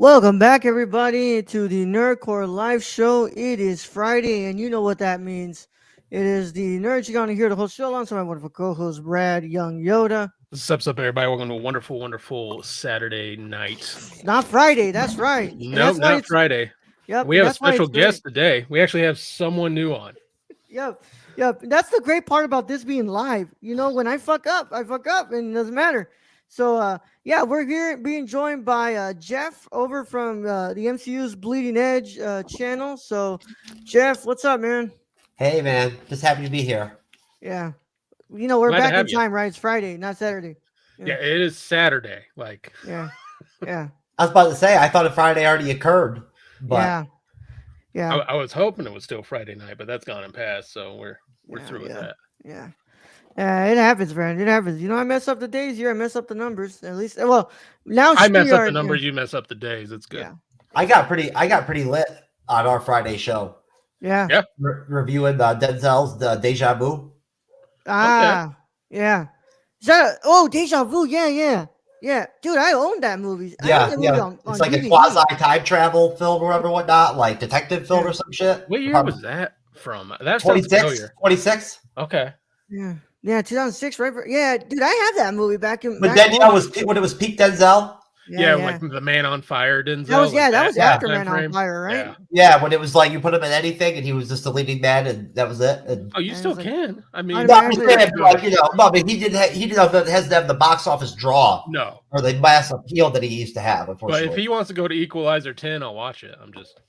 Welcome back, everybody, to the Nerdcore Live Show. It is Friday, and you know what that means. It is the Nerds You're Gonna Hear the whole show alongside my wonderful co-host Brad Young Yoda. What's up, everybody? Welcome to a wonderful, wonderful Saturday night. Not Friday, that's right. Nope, not Friday. Yep. We have a special guest today. We actually have someone new on. Yep. That's the great part about this being live. You know, when I fuck up, and it doesn't matter. So, we're here being joined by Jeff over from the MCU's Bleeding Edge channel. So, Jeff, what's up, man? Hey, man. Just happy to be here. Yeah. You know, we're Glad back in time, right? It's Friday, not Saturday. Yeah, it is Saturday. Yeah. I was about to say, I thought a Friday already occurred. But Yeah. I was hoping it was still Friday night, but that's gone and passed, so we're through with that. Yeah. It happens, man. It happens. You know, I mess up the days here. I mess up the numbers. At least, well, now I mess up the numbers. You mess up the days. It's good. Yeah. I got pretty lit on our Friday show. Yeah. Reviewing Denzel's the Deja Vu. Yeah. Deja Vu. Yeah. Dude, I own that movie. It's like DVD. A quasi time travel film or whatnot, like detective film or some shit. What year was that from? That's 26. Okay. Yeah, 2006, right? Yeah, dude, I have that movie back in. But Denzel was when it was peak Denzel. Like the Man on Fire Denzel. That was after Man on Fire, right? Yeah, when it was like you put him in anything and he was just the leading man and that was it. And, you still can. I mean, he hasn't have the box office draw. No, or the mass appeal that he used to have. Unfortunately, but if he wants to go to Equalizer 10, I'll watch it. I'm just.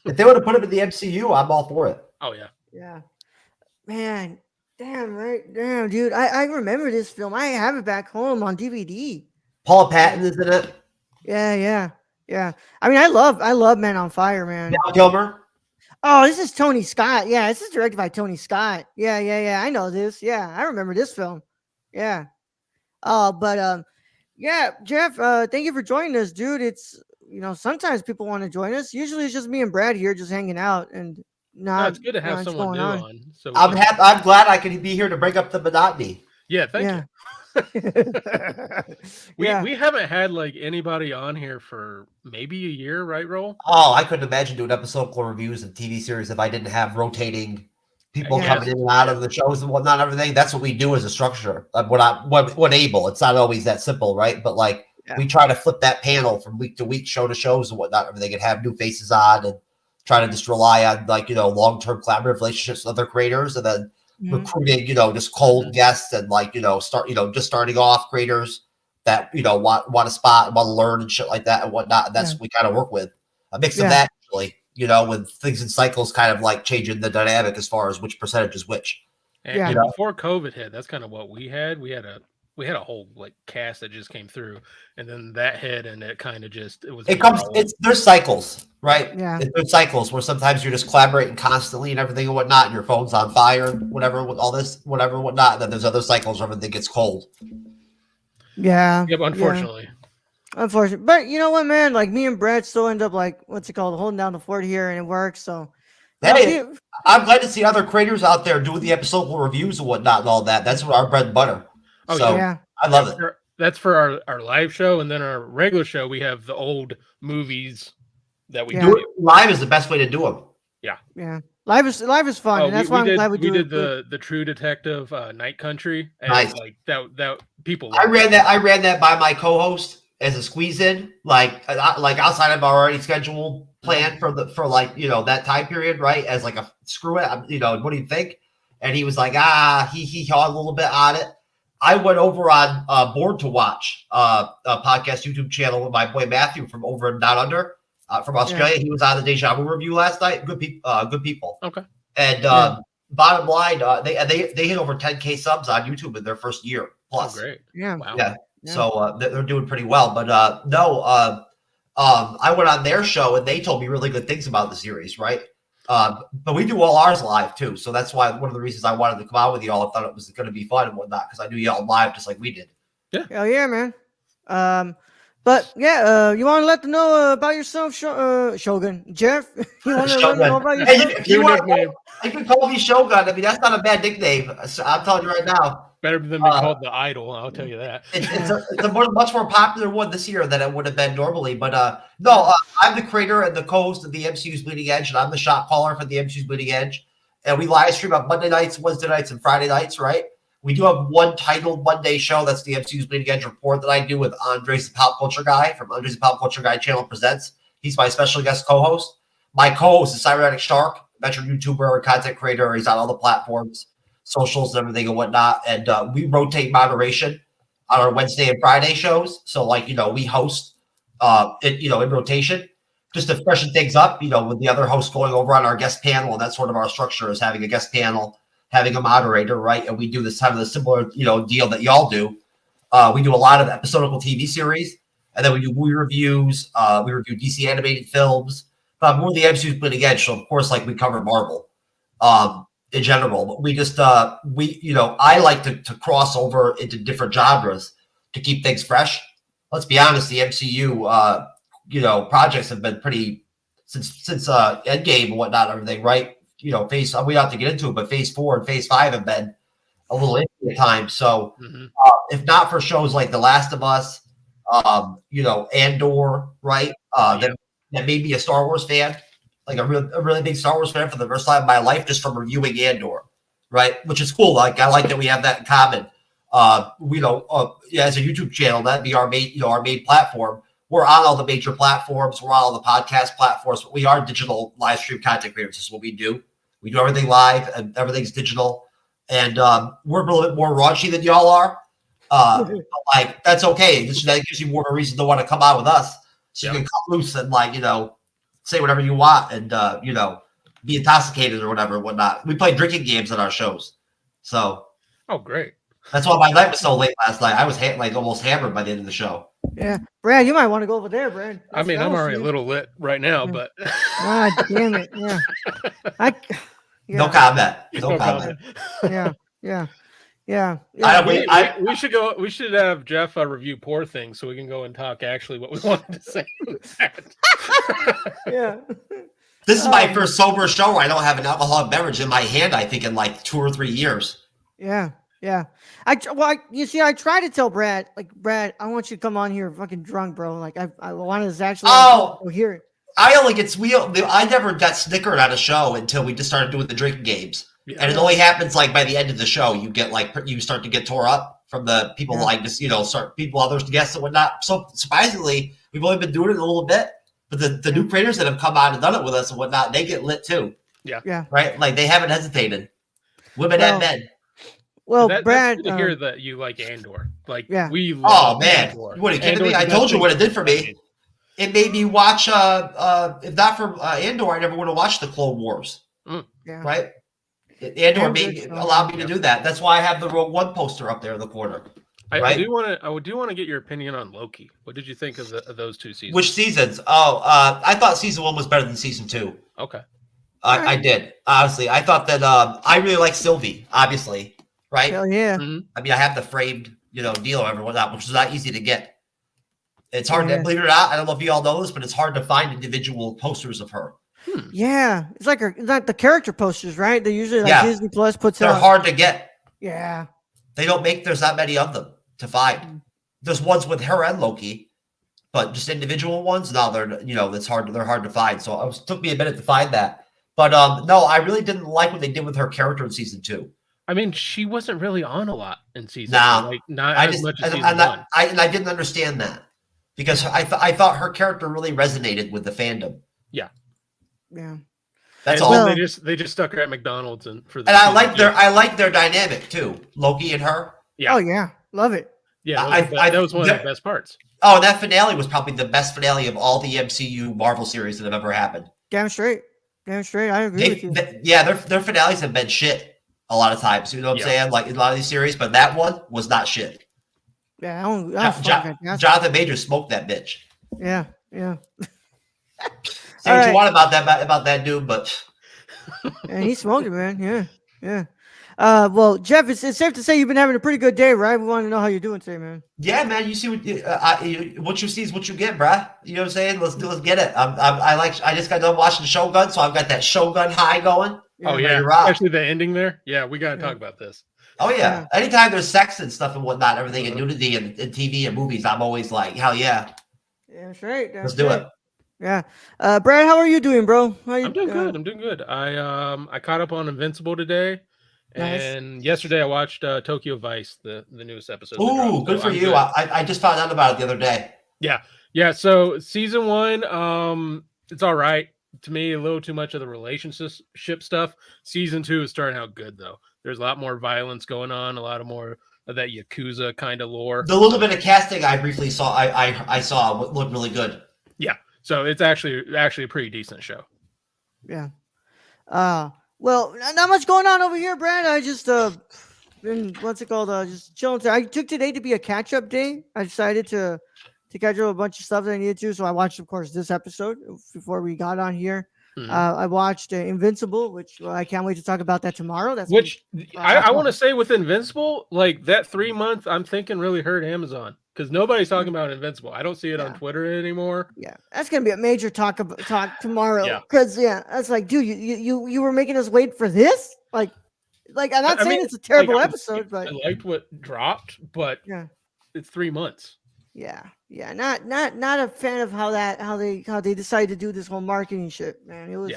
If they would have put him in the MCU, I'm all for it. Oh yeah. Yeah, man. Damn, right? Damn, dude. I remember this film. I have it back home on DVD. Paula Patton is in it. Yeah. I mean, I love Man on Fire, man. Val Kilmer. Oh, this is Tony Scott. Yeah, this is directed by Tony Scott. Yeah. I know this. Yeah, I remember this film. Yeah. Jeff, thank you for joining us, dude. It's, sometimes people want to join us. Usually it's just me and Brad here just hanging out and it's good to have someone new on. So I'm glad I could be here to break up the monotony. Yeah, thank you. We haven't had anybody on here for maybe a year, right, Roll? Oh, I couldn't imagine doing episode reviews of TV series if I didn't have rotating people coming in and out of the shows and whatnot, everything. That's what we do as a structure. When able. It's not always that simple, right? But we try to flip that panel from week to week, show to shows and whatnot, everything, and have new faces on and try to just rely on long-term collaborative relationships with other creators and then recruiting, just cold guests and just starting off creators that, want to spot, want to learn and shit like that and whatnot. And that's what we kind of work with. A mix of that, actually, with things in cycles kind of changing the dynamic as far as which percentage is which. And before COVID hit, that's kind of what we had. We had a whole cast that just came through, and then that hit, and it kind of just there's cycles, right? Yeah, there's cycles where sometimes you're just collaborating constantly and everything and whatnot, and your phone's on fire and whatever with all this whatever whatnot. And then there's other cycles where everything gets cold. Yeah. Yep. Unfortunately. But you know what, man? Me and Brad still end up holding down the fort here, and it works. So. Hey, I'm glad to see other creators out there doing the episode reviews and whatnot and all that. That's our bread and butter. I love it. That's for our live show, and then our regular show, we have the old movies that we do. Live is the best way to do them. Yeah. Live is fun, and that's why I'm glad we did the True Detective Night Country. And nice. That people. I ran that by my co-host as a squeeze in, outside of our already scheduled plan for that time period, right? As a screw it, what do you think? And he was like, he hawed a little bit on it. I went over on Board to Watch, a podcast YouTube channel with my boy Matthew from over and Down Under from Australia. Yeah. He was on the Deja Vu review last night. Good people. Okay. And bottom line, they hit over 10K subs on YouTube in their first year plus. Oh, great. Yeah. Wow. Yeah. So they're doing pretty well. But I went on their show and they told me really good things about the series, right? But we do all ours live too, so that's why one of the reasons I wanted to come out with y'all. I thought it was going to be fun and whatnot because I knew y'all live just like we did. Yeah, hell yeah, man. You want to let them know about yourself, Shōgun, Jeff? You want to let them know about yourself? Hey, you can call me Shōgun. I mean, that's not a bad nickname. I'm telling you right now. Better than being called the Idol, I'll tell you that. It's a much more popular one this year than it would have been normally. But no, I'm the creator and the co-host of the MCU's Bleeding Edge, and I'm the shot caller for the MCU's Bleeding Edge. And we live stream on Monday nights, Wednesday nights, and Friday nights, right? We do have one titled Monday show. That's the MCU's Bleeding Edge report that I do with Andres the Pop Culture Guy from Andres the Pop Culture Guy channel presents. He's my special guest co-host. My co-host is Cybernetic Shark, veteran YouTuber, content creator. He's on all the platforms, socials, and everything and whatnot. And we rotate moderation on our Wednesday and Friday shows. So, like, we host, in rotation just to freshen things up, with the other hosts going over on our guest panel. And that's sort of our structure, is having a guest panel, having a moderator, right? And we do this kind of the similar, deal that y'all do. We do a lot of episodical TV series, and then we do movie reviews. We review DC animated films. But we're the MCU's Bleeding Edge, so of course, like, we cover Marvel in general. But we just, I like to cross over into different genres to keep things fresh. Let's be honest, the MCU, projects have been pretty since Endgame and whatnot, everything, right? We don't have to get into it, but Phase 4 and Phase 5 have been a little iffy at times. So if not for shows like The Last of Us, Andor, right? That made me a Star Wars fan, like a really big Star Wars fan for the first time in my life, just from reviewing Andor, right? Which is cool. Like, I like that we have that in common. As a YouTube channel, that'd be our main platform. We're on all the major platforms. We're on all the podcast platforms. But we are digital live stream content creators. This is what we do. We do everything live, and everything's digital. And we're a little bit more raunchy than y'all are. But, like, that's okay. That gives you more of a reason to want to come out with us. So you can cut loose and, like, say whatever you want and, be intoxicated or whatever and whatnot. We play drinking games on our shows. So. Oh, great. That's why my night was so late last night. I was almost hammered by the end of the show. Yeah. Brad, you might want to go over there, Brad. I mean, I'm already a little lit right now, but. God damn it. Yeah. No comment. No comment. Yeah. We should go. We should have Jeff review Poor Things so we can go and talk actually what we wanted to say. Yeah. This is my first sober show where I don't have an alcoholic beverage in my hand, I think, in like 2 or 3 years. Yeah. I try to tell Brad, like, Brad, I want you to come on here fucking drunk, bro. Like, I wanted to actually hear it. I never got snickered on a show until we just started doing the drinking games. Yeah. And it only happens like by the end of the show, you start to get tore up from the people others guests and whatnot. So surprisingly, we've only been doing it a little bit, but the new creators that have come on and done it with us and whatnot, they get lit too. Yeah. Right? Like, they haven't hesitated. Women and men. Well, That's Brad, good to hear that you like Andor. Like, we love Andor. You wouldn't kidding me? I told you what it did for me. It made me watch. If not for Andor, I never would have watched the Clone Wars. Yeah. Right. Andor allowed me to do that. That's why I have the Rogue One poster up there in the corner. I do want to get your opinion on Loki. What did you think of those 2 seasons? Which seasons? I thought season 1 was better than season 2. Okay. I did. Honestly, I thought that I really like Sylvie. Obviously, right? Hell yeah. Mm-hmm. I mean, I have the framed deal or whatnot, which is not easy to get. It's hard to believe it or not. I don't know if you all know this, but it's hard to find individual posters of her. Yeah, it's like the character posters, right? They usually Disney Plus puts out. They're hard to get. Yeah. There's not many of them to find. There's ones with her and Loki, but just individual ones. No, it's hard. They're hard to find. So it took me a minute to find that. But no, I really didn't like what they did with her character in season 2. I mean, she wasn't really on a lot in season 2. Like, not as much as season 1. I didn't understand that because I thought her character really resonated with the fandom. Yeah. Yeah. That's all. Well, they just stuck her at McDonald's and I like their dynamic too. Loki and her. Yeah. Oh yeah, love it. Yeah, that was one of the best parts. Oh, that finale was probably the best finale of all the MCU Marvel series that have ever happened. Damn straight. I agree with you. Their finales have been shit a lot of times. You know what I'm saying? Like, in a lot of these series, but that one was not shit. Yeah, Jonathan Majors smoked that bitch. Yeah. Say what you want about that dude, but and he smoked it, man. Yeah. Well, Jeff, it's safe to say you've been having a pretty good day, right? We want to know how you're doing today, man. Yeah, man. You see what you see is what you get, bruh. You know what I'm saying? Let's get it. I just got done watching Shōgun, so I've got that Shōgun high going. Oh yeah, especially the ending there. Yeah, we got to talk about this. Oh yeah. Anytime there's sex and stuff and whatnot, everything and nudity and TV and movies, I'm always like, hell yeah. Yeah, that's right. Let's do it. Yeah. Brad, how are you doing, bro? I'm doing good. I'm doing good. I caught up on Invincible today. Nice. And yesterday I watched Tokyo Vice, the newest episode. Ooh, good for you. I just found out about it the other day. Yeah. So season 1, it's all right. To me, a little too much of the relationship stuff. Season 2 is starting out good though. There's a lot more violence going on, a lot of more of that Yakuza kind of lore. The little bit of casting I briefly saw, I saw looked really good. Yeah. So it's actually a pretty decent show. Yeah. Well, not much going on over here, Brad. I just been just chilling. I took today to be a catch-up day. I decided to catch up a bunch of stuff that I needed to. So I watched, of course, this episode before we got on here. Mhm. I watched Invincible, which I can't wait to talk about that tomorrow. I want to say with Invincible, like that 3 month, I'm thinking really hurt Amazon because nobody's talking about Invincible. I don't see it on Twitter anymore. Yeah, that's gonna be a major talk tomorrow. Yeah. Because that's like, dude, you were making us wait for this. Like I'm not saying it's a terrible episode, but I liked what dropped, but it's 3 months. Yeah. Not a fan of how they decided to do this whole marketing shit, man. It was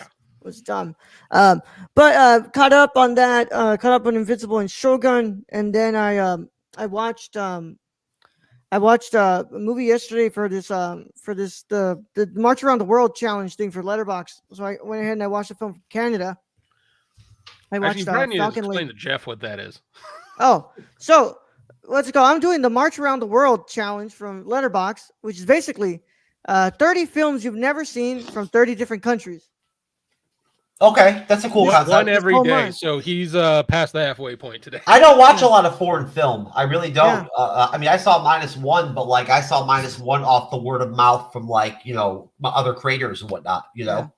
dumb. But caught up on that. Caught up on Invincible and Shōgun, and then I watched a movie yesterday for the March Around the World challenge thing for Letterboxd. So I went ahead and I watched a film from Canada. I watched Falcon Lake. Explain to Jeff what that is. Oh, so what's it called? I'm doing the March Around the World challenge from Letterboxd, which is basically 30 films you've never seen from 30 different countries. Okay, that's a cool concept. One every day, so he's past the halfway point today. I don't watch a lot of foreign film. I really don't. I mean, I saw -1, but like I saw -1 off the word of mouth from like my other creators and whatnot. That's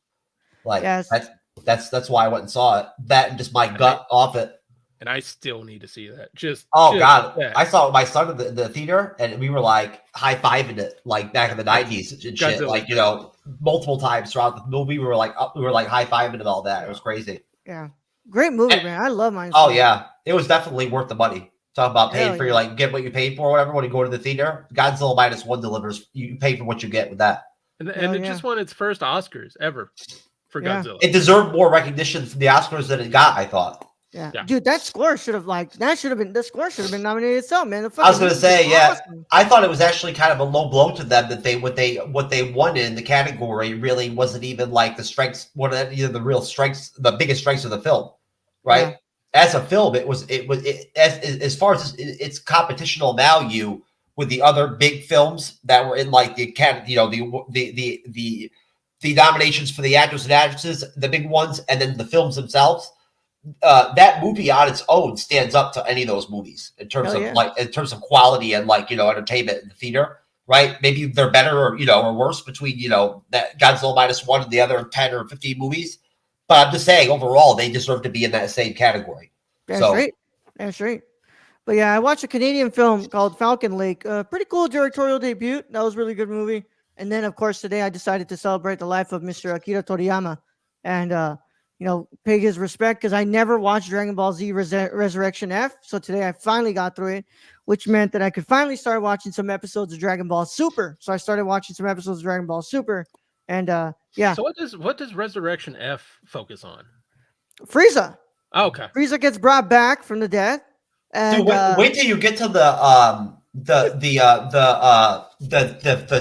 why I went and saw it. That and just my gut off it. And I still need to see that. God, I saw it with my son in the theater, and we were like high-fiving it like back in the 90s and shit. Like multiple times throughout the movie, we were like high-fiving and all that. It was crazy. Yeah, great movie, man. I love mine. Oh yeah, it was definitely worth the money. Talk about paying for your get what you paid for, or whatever. When you go to the theater, Godzilla -1 delivers. You pay for what you get with that. And it just won its first Oscars ever for Godzilla. It deserved more recognition from the Oscars than it got, I thought. Yeah, dude, the score should have been nominated itself, man. I was gonna say, awesome. I thought it was actually kind of a low blow to them that what they won in the category really wasn't even like the strengths, the real strengths, the biggest strengths of the film, right? Yeah. As a film, it was as far as its competitional value with the other big films that were in like the the nominations for the actors and actresses, the big ones, and then the films themselves. That movie on its own stands up to any of those movies in terms of quality and entertainment in the theater, right? Maybe they're better or worse between that Godzilla -1 and the other 10 or 15 movies, but I'm just saying overall they deserve to be in that same category. That's right. But yeah, I watched a Canadian film called Falcon Lake. Pretty cool directorial debut. That was a really good movie. And then of course today I decided to celebrate the life of Mr. Akira Toriyama and pay his respect because I never watched Dragon Ball Z Resurrection F. So today I finally got through it, which meant that I could finally start watching some episodes of Dragon Ball Super. So I started watching some episodes of Dragon Ball Super, and So what does Resurrection F focus on? Frieza. Oh, okay. Frieza gets brought back from the dead. And dude, wait till you get to the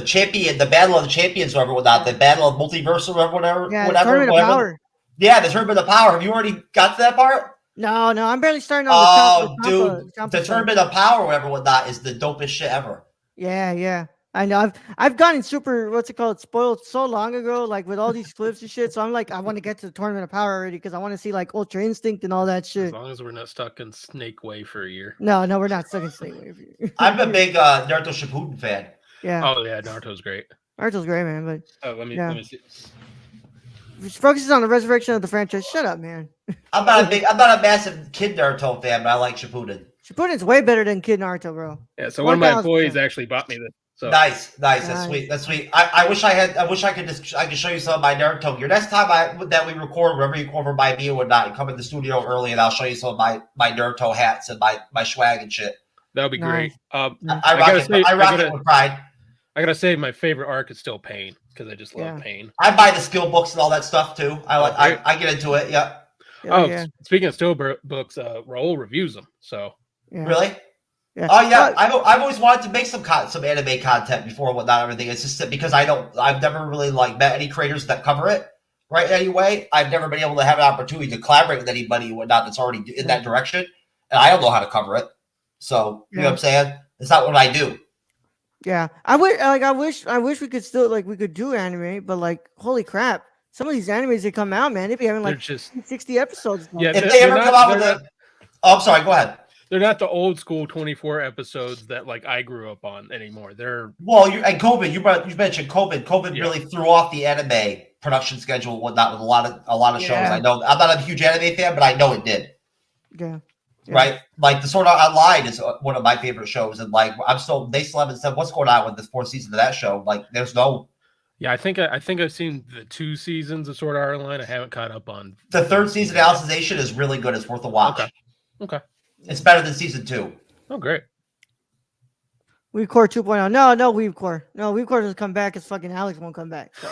champion, the Battle of the Champions, or whatnot, the Battle of Multiverse, or whatever. Yeah, Tournament of Power. Yeah, the Tournament of Power. Have you already got to that part? No, I'm barely starting on the Tournament of Power, whatever, whatnot, is the dopest shit ever. Yeah. I know. I've gotten super, spoiled so long ago, like with all these clips and shit. So I'm like, I want to get to the Tournament of Power already because I want to see like Ultra Instinct and all that shit. As long as we're not stuck in Snake Way for a year. No, we're not stuck in Snake Way for a year. I'm a big Naruto Shippuden fan. Yeah. Oh yeah, Naruto's great. Naruto's great, man. But let me see. Which focuses on the resurrection of the franchise. Shut up, man. I'm not a massive Kid Naruto fan, but I like Shippuden. Shippuden's way better than Kid Naruto, bro. Yeah, so one of my employees actually bought me this. So Nice. That's sweet. That's sweet. I wish I could show you some of my Naruto gear. Next time that we record, wherever you come over by me or whatnot, you come in the studio early and I'll show you some of my Naruto hats and my swag and shit. that would be great. Nice. I rock it with pride. I gotta say, my favorite arc is still Pain because I just love Pain. I buy the skill books and all that stuff too. I get into it. Yeah. Speaking of still books, Raul reviews them. So really. Yeah. Oh yeah, I've always wanted to make some anime content before and whatnot. Everything. It's just that because I've never really met any creators that cover it right anyway. I've never been able to have an opportunity to collaborate with anybody and whatnot that's already in that direction, and I don't know how to cover it. So you know what I'm saying? It's not what I do. Yeah, I wish we could still we could do anime, but holy crap, some of these animes that come out, man, they be having just 60 episodes. Yeah, if they ever come out with I'm sorry, go ahead. They're not the old school 24 episodes that I grew up on anymore. They're and COVID. You mentioned COVID. COVID really threw off the anime production schedule and whatnot with a lot of shows. I know I'm not a huge anime fan, but I know it did. Yeah. Right. The Sword Art Online is one of my favorite shows, and they still haven't said what's going on with this 4th season of that show. There's no. Yeah, I think I've seen the 2 seasons of Sword Art Online. I haven't caught up on the 3rd season. Alicization is really good. It's worth a watch. Okay. It's better than season 2. Oh, great. Weavecore 2.0. No, Weavecore. No, Weavecore doesn't come back because fucking Alex won't come back. So.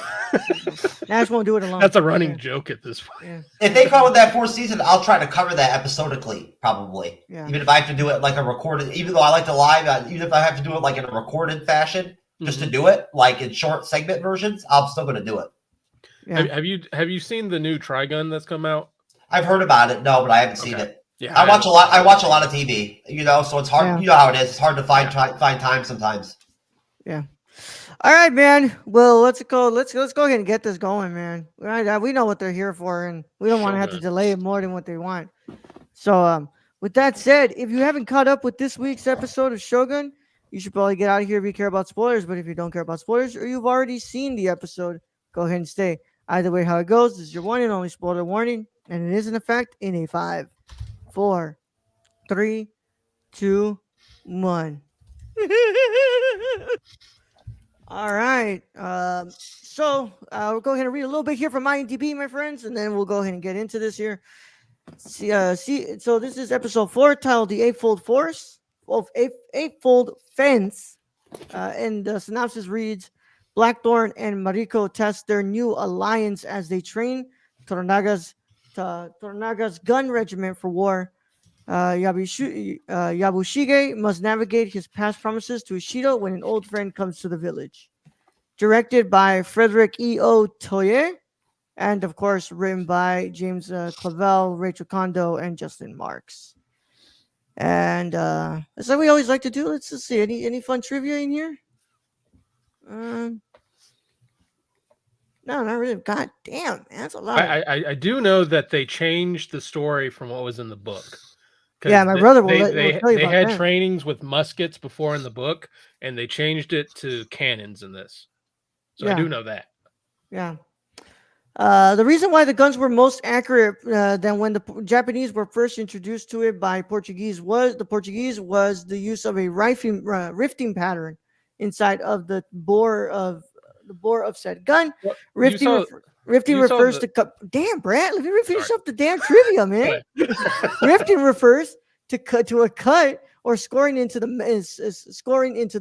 Nash won't do it alone. That's a running joke at this point. Yeah. If they come out with that 4th season, I'll try to cover that episodically, probably. Yeah. Even if I have to do it a recorded, even though I like to live, even if I have to do it in a recorded fashion, just to do it, in short segment versions, I'm still going to do it. Yeah. Have you seen the new Trigun that's come out? I've heard about it, no, but I haven't seen it. Yeah, I watch a lot of TV, so it's hard. Yeah. You know how it is. It's hard to find time sometimes. Yeah. All right, man. Well, let's go ahead and get this going, man. We know what they're here for, and we don't want to have to delay it more than what they want. So, with that said, if you haven't caught up with this week's episode of Shōgun, you should probably get out of here if you care about spoilers. But if you don't care about spoilers, or you've already seen the episode, go ahead and stay. Either way, how it goes, this is your one and only spoiler warning, and it is in effect in a 5, 4, 3, 2, 1. All right. So we'll go ahead and read a little bit here from IMDb, my friends, and then we'll go ahead and get into this here. So this is episode 4, titled "The Eightfold Force," Eightfold Fence, and the synopsis reads: Blackthorn and Mariko test their new alliance as they train Toranaga's gun regiment for war. Yabushige must navigate his past promises to Ishido when an old friend comes to the village. Directed by Frederick E.O. Toye, and of course written by James Clavell, Rachel Kondo, and Justin Marks. And that's what we always like to do. Let's just see any fun trivia in here. No, not really. God damn, man, that's a lot. I do know that they changed the story from what was in the book. Yeah, my brother will tell you they about had that. trainings with muskets before in the book, and they changed it to cannons in this. So I do know that. Yeah. The reason why the guns were most accurate than when the Japanese were first introduced to it by Portuguese was the use of a rifting pattern inside of the bore of said gun. Well, Rifting refers to damn, Brad. Let me finish up the damn trivia, man. Rifting refers to a cut or scoring into the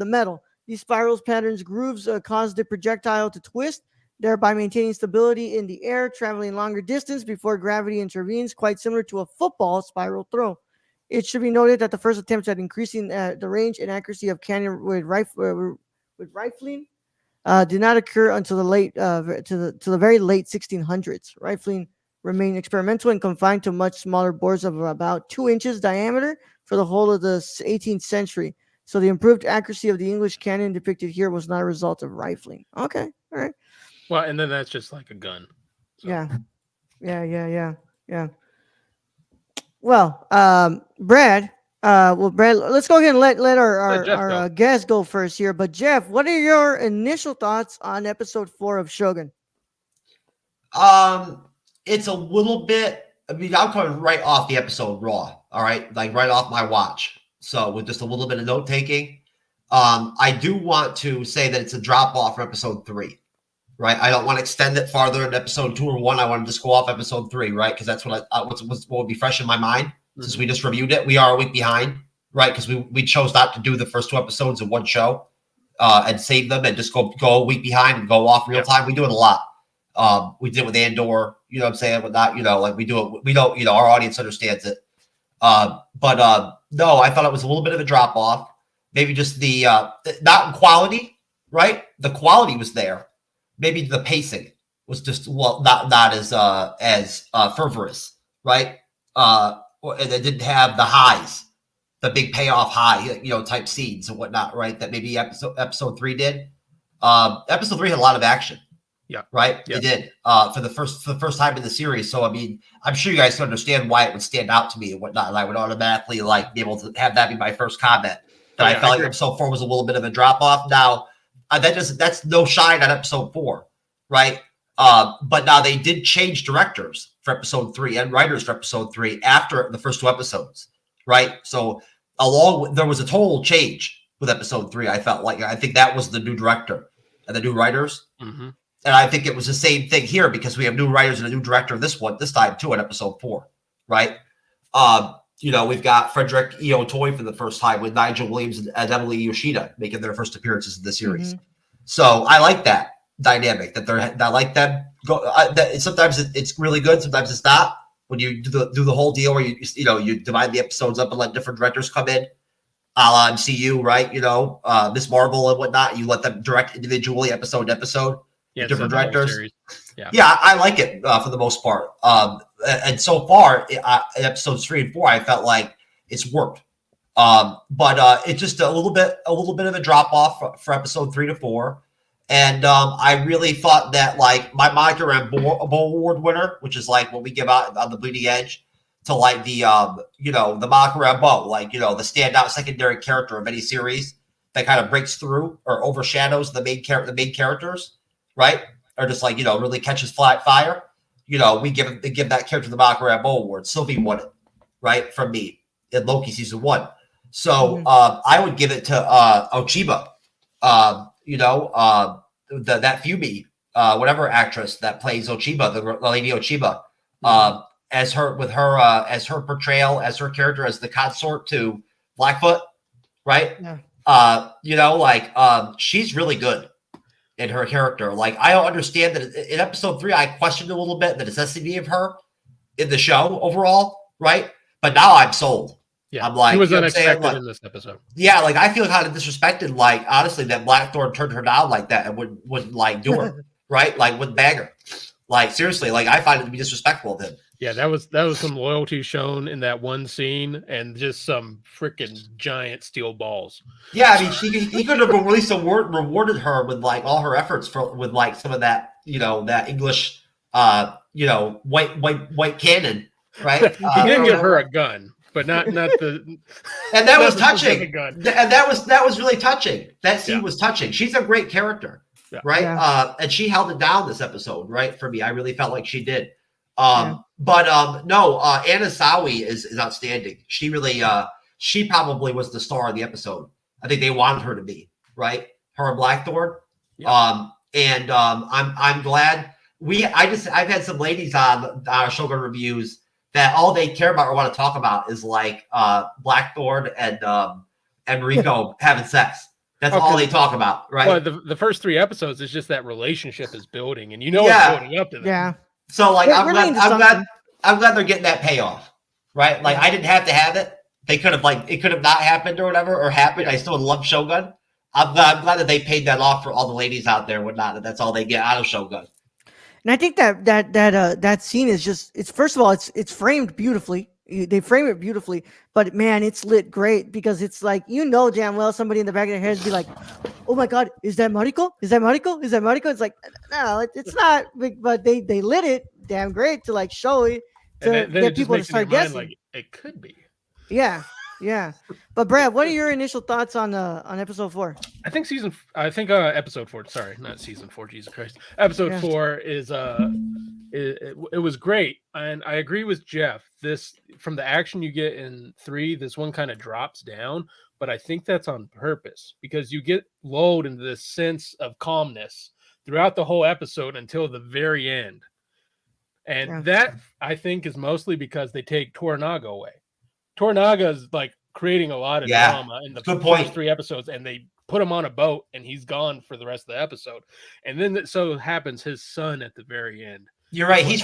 metal. These spirals, patterns, grooves cause the projectile to twist, thereby maintaining stability in the air, traveling longer distance before gravity intervenes, quite similar to a football spiral throw. It should be noted that the first attempts at increasing the range and accuracy of cannon with rifling did not occur until the very late 1600s. Rifling remained experimental and confined to much smaller bores of about 2 inches diameter for the whole of the 18th century. So the improved accuracy of the English cannon depicted here was not a result of rifling. Okay, all right. Well, and then that's just like a gun. So. Yeah. Well, Brad. Brad, let's go ahead and let our guest go first here. But Jeff, what are your initial thoughts on episode 4 of Shōgun? It's a little bit. I mean, I'm coming right off the episode raw. All right, right off my watch. So with just a little bit of note taking, I do want to say that it's a drop off for episode 3, right? I don't want to extend it farther in episode 2 or 1. I want to just go off episode 3, right? Because that's what what will be fresh in my mind since we just reviewed it. We are a week behind, right? Because we chose not to do the first 2 episodes in one show and save them and just go a week behind and go off real time. We do it a lot. We did it with Andor, you know what I'm saying? But not, like we do it. We don't, our audience understands it. But no, I thought it was a little bit of a drop off. Maybe just the not in quality, right? The quality was there. Maybe the pacing was just not as fervorous, right? And it didn't have the highs, the big payoff high, type scenes and whatnot, right? That maybe episode 3 did. Episode 3 had a lot of action. Yeah. Right. Yeah. It did for the first time in the series. So I mean, I'm sure you guys can understand why it would stand out to me and whatnot. And I would automatically be able to have that be my first comment. That I felt like episode 4 was a little bit of a drop off. Now that's no shine on episode 4, right? But now they did change directors for episode 3 and writers for episode 3 after the first 2 episodes, right? So there was a total change with episode 3. I felt like I think that was the new director and the new writers. Mm-hmm. And I think it was the same thing here because we have new writers and a new director this time too in episode 4, right? We've got Frederick E.O. Toy for the first time with Nigel Williams and Emily Yoshida making their first appearances in the series. Mm-hmm. So I like that dynamic I like them go. Sometimes it's really good, sometimes it's not. When you do the whole deal where you divide the episodes up and let different directors come in, a la MCU, right? Miss Marvel and whatnot. You let them direct individually, episode to episode. Yeah, different directors. Yeah, I like it for the most part. And so far, in episodes 3 and 4, I felt like it's worked. But it's just a little bit of a drop off for episode 3 to 4. And I really thought that my moniker and Bow Award winner, which is what we give out on the Bleeding Edge, to the moniker and Bow, the standout secondary character of any series that kind of breaks through or overshadows the main characters. Right? Or just really catches fire. We give that character the Mockery Rambo Award. Sylvie won it, right? From me in Loki season 1. So I would give it to Ochiba. That Fubi, whatever actress that plays Ochiba, the Lady Ochiba, as her portrayal, as her character, as the consort to Blackfoot, right? Yeah. She's really good in her character. I don't understand that in episode 3, I questioned a little bit the necessity of her in the show overall, right? But now I'm sold. Yeah, I'm like, it was unexpected in this episode. Yeah, I feel kind of disrespected, honestly, that Blackthorn turned her down like that and wouldn't do her, right? Wouldn't bag her. Seriously, I find it to be disrespectful of him. Yeah, that was some loyalty shown in that one scene, and just some freaking giant steel balls. Yeah, I mean, he could have released rewarded her with all her efforts with some of that, that English, white cannon, right? He did give her a gun, but not the. And that was touching. Gun. And that was really touching. That scene was touching. She's a great character, right? Yeah. And she held it down this episode, right? For me, I really felt like she did. But no, Anna Sawi is outstanding. She really, she probably was the star of the episode. I think they wanted her to be, right? Her and Blackthorn. Yeah. I'm glad I've had some ladies on Shōgun reviews that all they care about or want to talk about is Blackthorn and Rico having sex. That's all they talk about, right? Well, the first 3 episodes is just that relationship is building, and it's building up to that. Yeah. So I'm glad they're getting that payoff, right? I didn't have to have it. They could have it could have not happened or whatever, or happened. I still love Shōgun. I'm glad that they paid that off for all the ladies out there and whatnot. That's all they get out of Shōgun. And I think that scene is it's first of all it's framed beautifully. They frame it beautifully, but man, it's lit great because it's damn well somebody in the back of their head would be like, "Oh my God, is that Mariko? Is that Mariko? Is that Mariko?" It's no, it's not. But they lit it damn great to show it to get people to start guessing. It could be. Yeah. But Brad, what are your initial thoughts on episode 4? I think episode 4. Sorry, not season 4. Jesus Christ. Episode 4 is it was great, and I agree with Jeff. This from the action you get in 3, this one kind of drops down, but I think that's on purpose because you get lulled into this sense of calmness throughout the whole episode until the very end. And that I think is mostly because they take Toranaga away. Toranaga is like creating a lot of drama in the first 3 episodes, and they put him on a boat and he's gone for the rest of the episode. And then it so happens his son at the very end. You're right. He's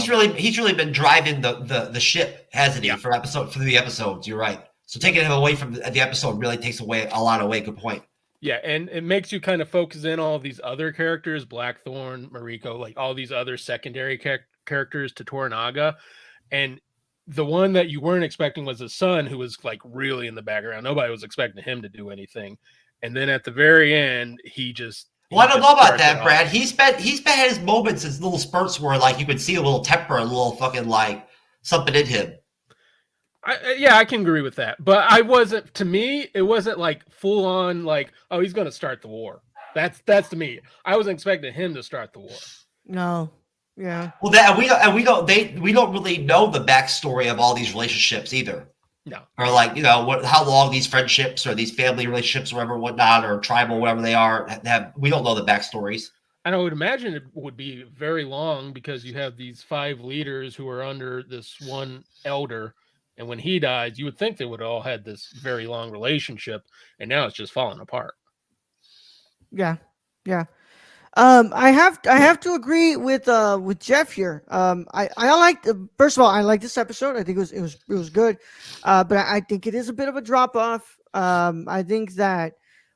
really been driving the ship, hasn't he? For the episodes. You're right. So taking him away from the episode really takes away a lot away. Good point. Yeah, and it makes you kind of focus in all these other characters, Blackthorn, Mariko, like all these other secondary characters to Toranaga. And the one that you weren't expecting was his son, who was like really in the background. Nobody was expecting him to do anything. And then at the very end, he just... Well, I don't know about that, Brad. He's been had his moments, his little spurts where like you could see a little temper, a little fucking like something in him. I can agree with that. But to me, it wasn't like full on like, oh, he's going to start the war. That's to me. I wasn't expecting him to start the war. No. Yeah. Well, we don't really know the backstory of all these relationships either. No. Or like, how long these friendships or these family relationships, whatever, whatnot, or tribal, whatever they are, we don't know the backstories. And I would imagine it would be very long because you have these 5 leaders who are under this one elder. And when he dies, you would think they would all had this very long relationship. And now it's just falling apart. Yeah. Yeah. I have to agree with Jeff here. I like first of all, I like this episode. I think it was good. But I think it is a bit of a drop off. I think that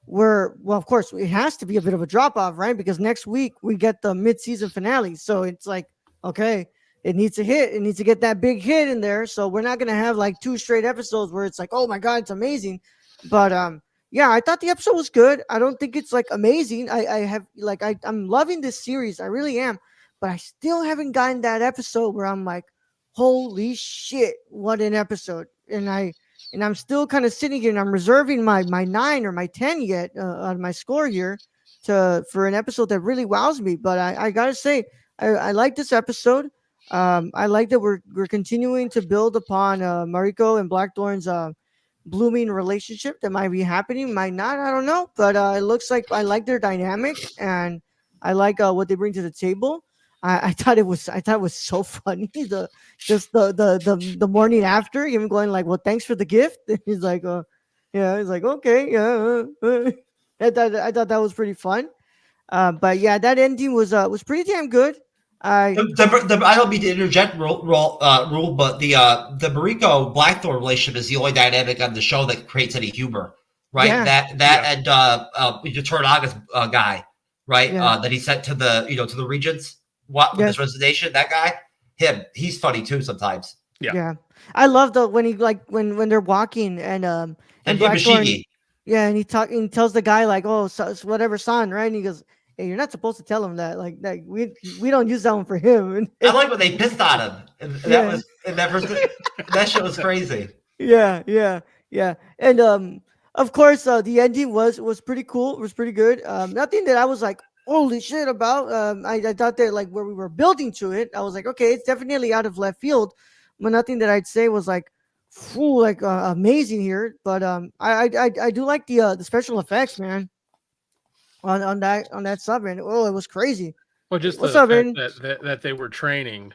of course it has to be a bit of a drop off, right? Because next week we get the mid-season finale. So it's like, okay, it needs to hit. It needs to get that big hit in there. So we're not going to have like 2 straight episodes where it's like, oh my God, it's amazing. But, yeah, I thought the episode was good. I don't think it's like amazing. I'm loving this series. I really am. But I still haven't gotten that episode where I'm like, holy shit, what an episode. And I'm still kind of sitting here and I'm reserving my 9 or my 10 yet on my score here for an episode that really wows me. But I gotta say, I like this episode. I like that we're continuing to build upon Mariko and Blackthorn's blooming relationship that might be happening, might not, I don't know, but it looks like I like their dynamic and I like what they bring to the table. I thought it was so funny the morning after him going like, well, thanks for the gift. And he's like, yeah, he's like, okay, yeah. I thought that was pretty fun. But yeah, that ending was pretty damn good. I don't mean to interject, rule, but the Mariko Blackthorn relationship is the only dynamic on the show that creates any humor, right? Yeah. And Toranaga's guy, right? Yeah. That he sent to the regions, his resignation. That guy, he's funny too sometimes. Yeah. I love when he like when they're walking and Blackthorn, and he tells the guy like, oh, so whatever, son, right? And he goes, hey, you're not supposed to tell him that. Like we don't use that one for him. I like when they pissed on him. And that shit was crazy. Yeah. And of course, the ending was pretty cool. It was pretty good. Nothing that I was like, holy shit about. I thought that like where we were building to it, I was like, okay, it's definitely out of left field. But nothing that I'd say was like, amazing here. But I do like the special effects, man. On that sub, and it was crazy. Well, just the fact that they were training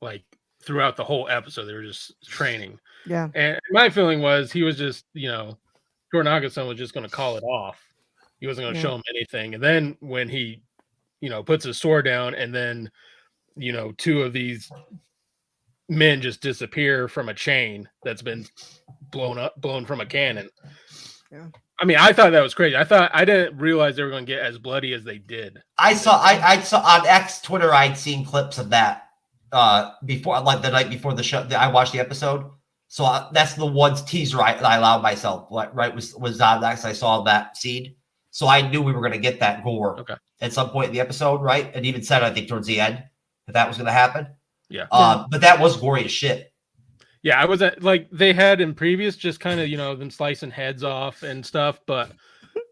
like throughout the whole episode, they were just training. Yeah. And my feeling was he was just, Toranaga-san was just going to call it off. He wasn't going to show him anything. And then when he, puts his sword down, and then 2 of these men just disappear from a chain that's been blown from a cannon. Yeah. I mean, I thought that was crazy. I didn't realize they were going to get as bloody as they did. I saw on X Twitter. I'd seen clips of that before, like the night before the show. I watched the episode, so that's the one teaser I allowed myself. Right, was on X. I saw that scene, so I knew we were going to get that gore at some point in the episode, right? And even said, I think towards the end that was going to happen. Yeah. But that was gory as shit. Yeah, I was like they had in previous just kind of, them slicing heads off and stuff, but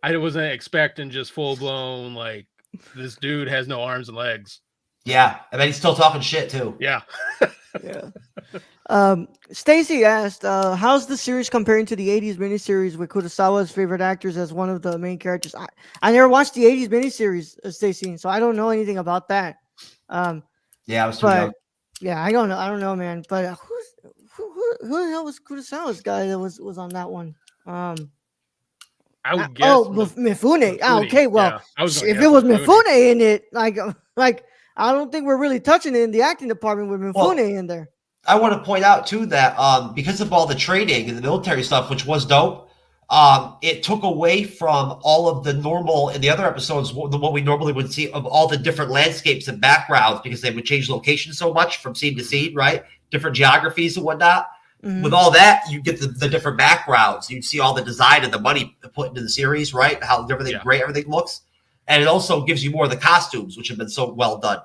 I wasn't expecting just full blown like this dude has no arms and legs. Yeah, I mean he's still talking shit too. Yeah. Yeah. Stacy asked, how's the series comparing to the 80s miniseries with Kurosawa's favorite actors as one of the main characters? I never watched the 80s miniseries, Stacy, so I don't know anything about that. Yeah, I was too But young. yeah, I don't know. I don't know, man. But who the hell was Kurosawa's guy that was on that one? I would guess. Mifune. Okay, well, Yeah, I was if it was Mifune in it, like I don't think we're really touching it in the acting department with Mifune in there. I want to point out too that because of all the training and the military stuff, which was dope, it took away from all of the normal in the other episodes, what we normally would see of all the different landscapes and backgrounds, because they would change location so much from scene to scene, right? Different geographies and whatnot. Mhm. With all that, you get the different backgrounds. You'd see all the design and the money put into the series, right? How everything great everything looks, and it also gives you more of the costumes, which have been so well done.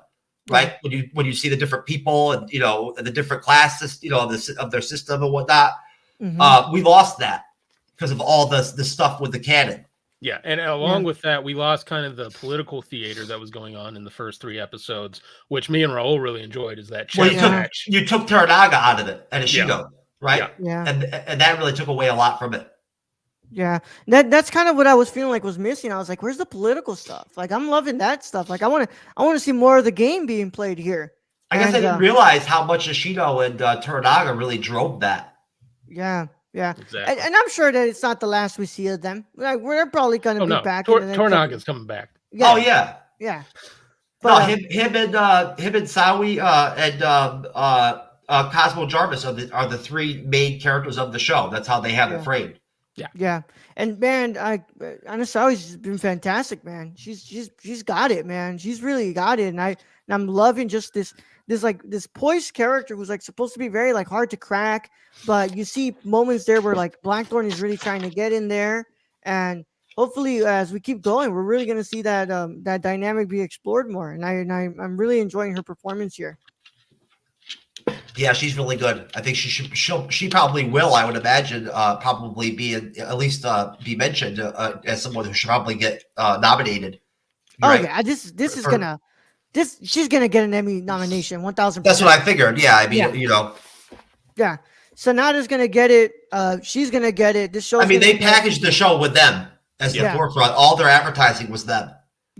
Right, when you see the different people and the different classes, of their system and whatnot, we lost that because of all the stuff with the canon. Yeah, and along with that, we lost kind of the political theater that was going on in the first 3 episodes, which me and Raul really enjoyed. Is that match? You took Toranaga out of it and Ishido, right? Yeah, and that really took away a lot from it. Yeah, that's kind of what I was feeling like was missing. I was like, "Where's the political stuff?" Like, I'm loving that stuff. Like, I want to see more of the game being played here. I guess I didn't realize how much Ishido and Toranaga really drove that. Yeah, exactly. and I'm sure that it's not the last we see of them. Like, we're probably going to be back. Tornaga's coming back. Yeah. Oh yeah. But him and Sawi and Cosmo Jarvis are the 3 main characters of the show. That's how they have it framed. Yeah, and man, Anasawi's been fantastic, man. She's got it, man. She's really got it, and I'm loving just this poised character who's like supposed to be very like hard to crack, but you see moments there where like Blackthorn is really trying to get in there, and hopefully as we keep going, we're really gonna see that that dynamic be explored more, and I'm really enjoying her performance here. Yeah, she's really good. I think she probably will. I would imagine probably be at least be mentioned as someone who should probably get nominated. Right? Oh yeah, she's gonna get an Emmy nomination, 1,000%. That's what I figured. Yeah, I mean Yeah, Sonata's gonna get it. She's gonna get it. This show. I mean, they packaged the show with them as the forefront. All their advertising was them.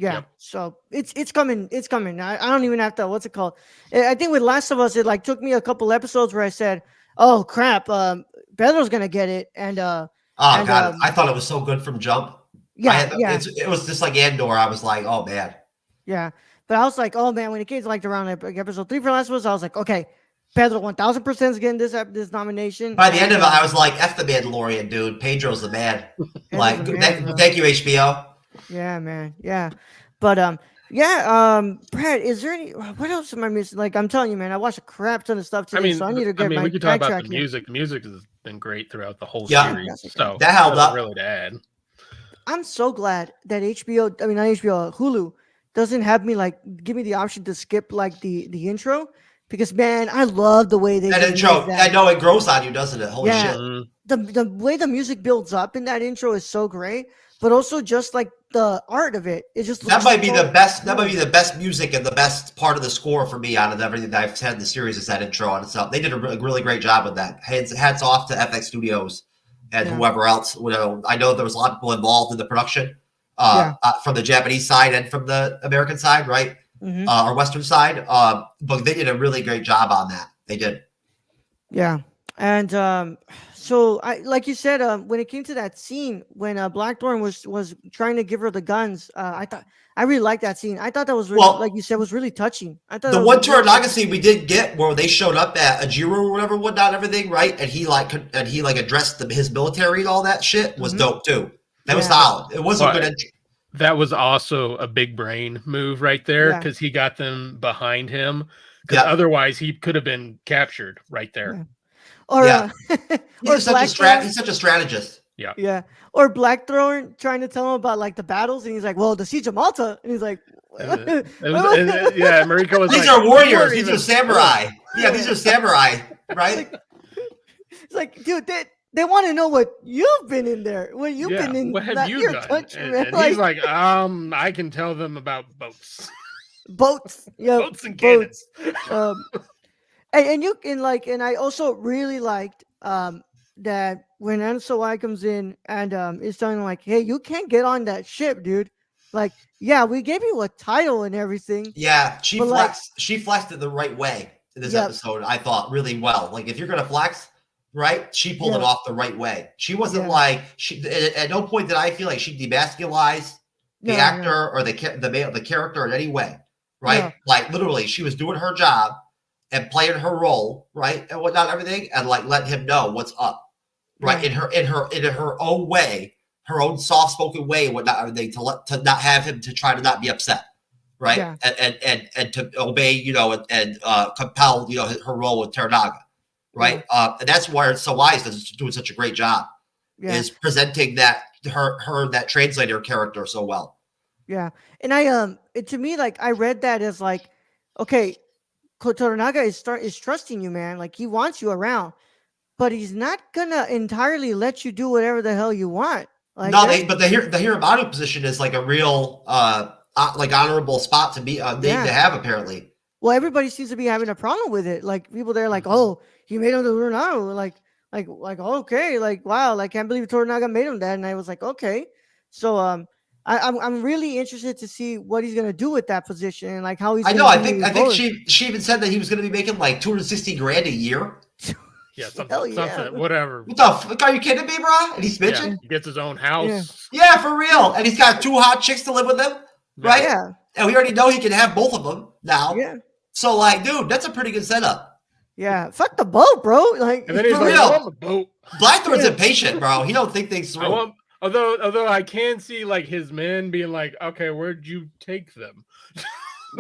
Yeah, so it's coming. It's coming. I don't even have to. What's it called? I think with Last of Us, it like took me a couple episodes where I said, "Oh crap, Pedro's gonna get it." And I thought it was so good from jump. Yeah, it was just like Andor. I was like, oh man. Yeah, but I was like, oh man, when it came to like around episode 3 for Last of Us, I was like, okay, Pedro 1,000% is getting this nomination. By the end of it, I was like, F the Mandalorian, dude. Pedro's the man. Like, thank you, HBO. Yeah, man. Yeah. But Brad, is there what else am I missing? Like, I'm telling you, man, I watched a crap ton of stuff today, so I need to get my we could talk about the here. music. The music has been great throughout the whole series. So that held up. Really to add. I'm so glad that Hulu doesn't have me like give me the option to skip like the intro, because man, I love the way that intro. I know it grows on you, doesn't it? Holy shit. The way the music builds up in that intro is so great. But also just like the art of it, that might be the best. That might be the best music and the best part of the score for me out of everything that I've had in the series is that intro on itself. They did a really great job with that. Hats off to FX Studios and whoever else. I know there was a lot of people involved in the production from the Japanese side and from the American side, right, or Western side. But they did a really great job on that. They did. Yeah, and so I, like you said, when it came to that scene when Blackthorn was trying to give her the guns, I really liked that scene. I thought that was really, like you said, was really touching. I thought the one Toranaga scene we did get where they showed up at Ajiro or whatever, whatnot, everything, right? And he addressed his military and all that shit was dope too. That was solid. It was a good entry. That was also a big brain move right there because he got them behind him. Because otherwise he could have been captured right there. Yeah. Or he's such a strategist. Yeah. Yeah. Or Blackthorn trying to tell him about like the battles, and he's like, "Well, the Siege of Malta," and he's like, Mariko was these are warriors. These are samurai. Yeah, these are samurai, right? It's like, dude, they want to know what you've been in there. What you've been in. What have you done? Country, and he's like, I can tell them about boats. boats. Yeah, Boats and cannons. And you can and I also really liked that when Ansel I comes in and is telling him like, hey, you can't get on that ship, dude. Like, yeah, we gave you a title and everything. Yeah, she But, like- flexed it the right way in this Yep. episode, I thought, really well. Like, if you're gonna flex, right, she pulled it Yeah. off the right way. She wasn't Yeah. like at no point did I feel like she demasculized the No, actor or the character in any way, right? No. Like, literally, she was doing her job and playing her role, right, and whatnot, everything, and like letting him know what's up, right, Yeah. in her own way, her own soft spoken way, and whatnot, everything, to not have him to try to not be upset, right, Yeah. and to obey, and compel, her role with Toranaga, right, and that's why it's so wise is doing such a great job, Yeah. is presenting that that translator character so well. Yeah. And to me, like, I read that as like, okay, Toranaga is trusting you, man. Like, he wants you around, but he's not gonna entirely let you do whatever the hell you want. Like, No, but the Hiramaru position is like a real like honorable spot to be name to have, apparently. well, everybody seems to be having a problem with it. Like, people there, like, oh, he made him the Toranaga. Like, okay, like, wow, like, can't believe Toranaga made him that. And I was like, okay. So I'm really interested to see what he's gonna do with that position and like how he's. I gonna know. I do think moving forward. she even said that he was going to be making like $260,000 a year. Yeah, Hell something, yeah. something, whatever. What the fuck? Are you kidding me, bro? And he's Yeah, bitching. he gets his own house. Yeah, for real. And he's got 2 hot chicks to live with him, right? Yeah. And we already know he can have both of them now. Yeah. So, like, dude, that's a pretty good setup. Yeah. Fuck the boat, bro. Like, And then he's For like, real. I want the boat. Blackthorn's impatient, bro. He don't think things through. Although I can see like his men being like, okay, where'd you take them?